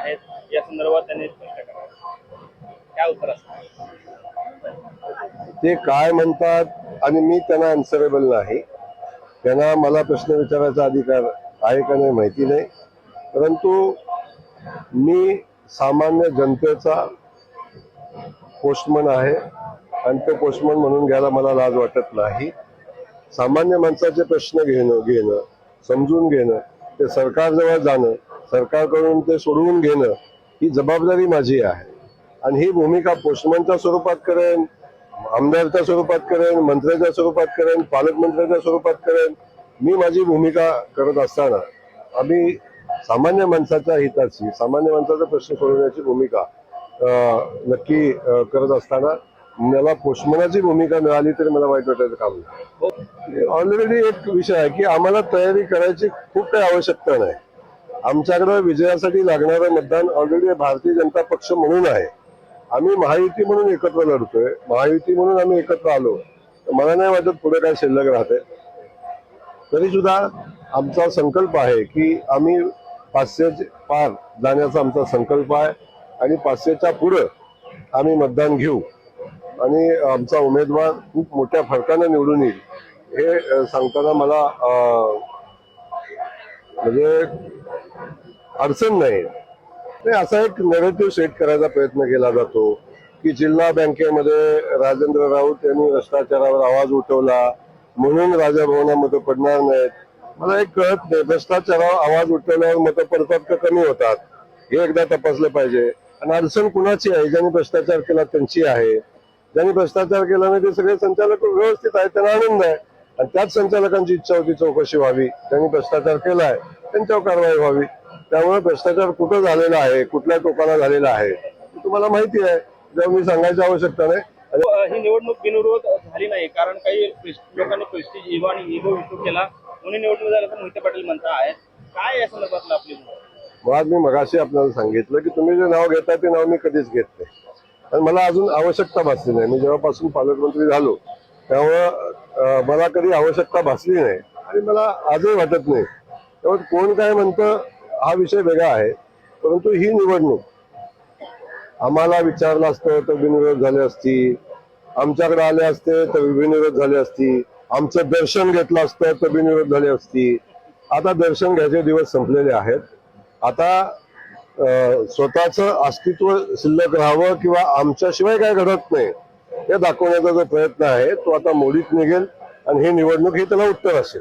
आहेत या संदर्भात त्यांनी स्पष्ट करावं. काय उत्तर असतं? ते काय म्हणतात आणि मी त्यांना आन्सरेबल नाही. त्यांना मला प्रश्न विचारायचा अधिकार आहे का नाही माहिती नाही, परंतु मी सामान्य जनतेचा पोस्टमन आहे आणि तो पोस्टमन म्हणून घ्यायला मला लाज वाटत नाही. सामान्य माणसाचे प्रश्न घेणं समजून घेणं, ते सरकारजवळ जाणं, सरकारकडून ते सोडवून घेणं ही जबाबदारी माझी आहे. आणि ही भूमिका पोस्टमनच्या स्वरूपात करेन, आमदारच्या स्वरूपात करेन, मंत्र्याच्या स्वरूपात करेन, पालकमंत्र्याच्या स्वरूपात करेन. मी माझी भूमिका करत असताना आम्ही सामान्य माणसाच्या हिताची, सामान्य माणसाचा प्रश्न सोडवण्याची भूमिका नक्की करत असताना मला पोस्टमनाची भूमिका मिळाली तरी मला वाईट वाटायचं काम नाही. ऑलरेडी एक विषय आहे की आम्हाला तयारी करायची खूप काही आवश्यकता नाही. आमच्याकडे विजयासाठी लागणारं मतदान ऑलरेडी भारतीय जनता पक्ष म्हणून आहे. आम्ही महायुती म्हणून एकत्र लढतोय, महायुती म्हणून आम्ही एकत्र आलो. मला नाही वाटत पुढे काय शिल्लक राहते. तरी सुद्धा आमचा संकल्प आहे की आम्ही 500 पार जाण्याचा आमचा संकल्प आहे आणि 500च्या पुढे आम्ही मतदान घेऊ आणि आमचा उमेदवार खूप मोठ्या फरकाने निवडून येईल हे सांगताना मला म्हणजे अडचण नाही. असा एक नॅरेटिव्ह सेट करायचा प्रयत्न केला जातो की जिल्हा बँकेमध्ये राजेंद्र राऊत यांनी भ्रष्टाचारावर आवाज उठवला म्हणून राजाभवनामध्ये पडणार नाहीत. मला एक कळत नाही, भ्रष्टाचारावर आवाज उठवल्यावर मतं पडतात का कमी होतात हे एकदा तपासलं पाहिजे. आणि अडचण कुणाची आहे? ज्यांनी भ्रष्टाचार केला त्यांची आहे. ज्यांनी भ्रष्टाचार केला नाही ते सगळे संचालक व्यवस्थित आहेत, त्यांना आनंद आहे. आणि त्याच संचालकांची इच्छा होती चौकशी व्हावी. त्यांनी भ्रष्टाचार केलाय त्यांच्यावर कारवाई व्हावी. त्यामुळे भ्रष्टाचार कुठं झालेला आहे, कुठल्या टोकाला झालेला आहे तुम्हाला माहिती आहे, जेव्हा मी सांगायची आवश्यकता नाही. ही निवडणूक बिनविरोध झाली नाही कारण काही लोकांनी प्रेस्टिज इगो आणि इगो इश्यू केला म्हणून निवडणूक झाल्याचं मोहिते पाटील म्हणता आहेत. काय या संदर्भातलं आपली मुळात मी मगाशी आपल्याला सांगितलं की तुम्ही जे नाव घेताय ते नाव मी कधीच घेत नाही आणि मला अजून आवश्यकता भासली नाही. मी जेव्हापासून पालकमंत्री झालो त्यामुळं मला कधी आवश्यकता भासली नाही आणि मला आजही वाटत नाही. त्यामुळे कोण काय म्हणतं हा विषय वेगळा आहे, परंतु ही निवडणूक आम्हाला विचारलं असतं तर बिनविरोध झाले असती, आमच्याकडे आले असते तर बिनविरोध झाली असती, आमचं दर्शन घेतलं असतं तर बिनविरोध झाली असती. आता दर्शन घ्यायचे दिवस संपलेले आहेत. आता स्वतःचं अस्तित्व शिल्लक राहावं किंवा आमच्याशिवाय काय घडत नाही हे दाखवण्याचा जो प्रयत्न आहे तो आता मोडीत निघेल आणि ही निवडणूक हे त्याला उत्तर असेल.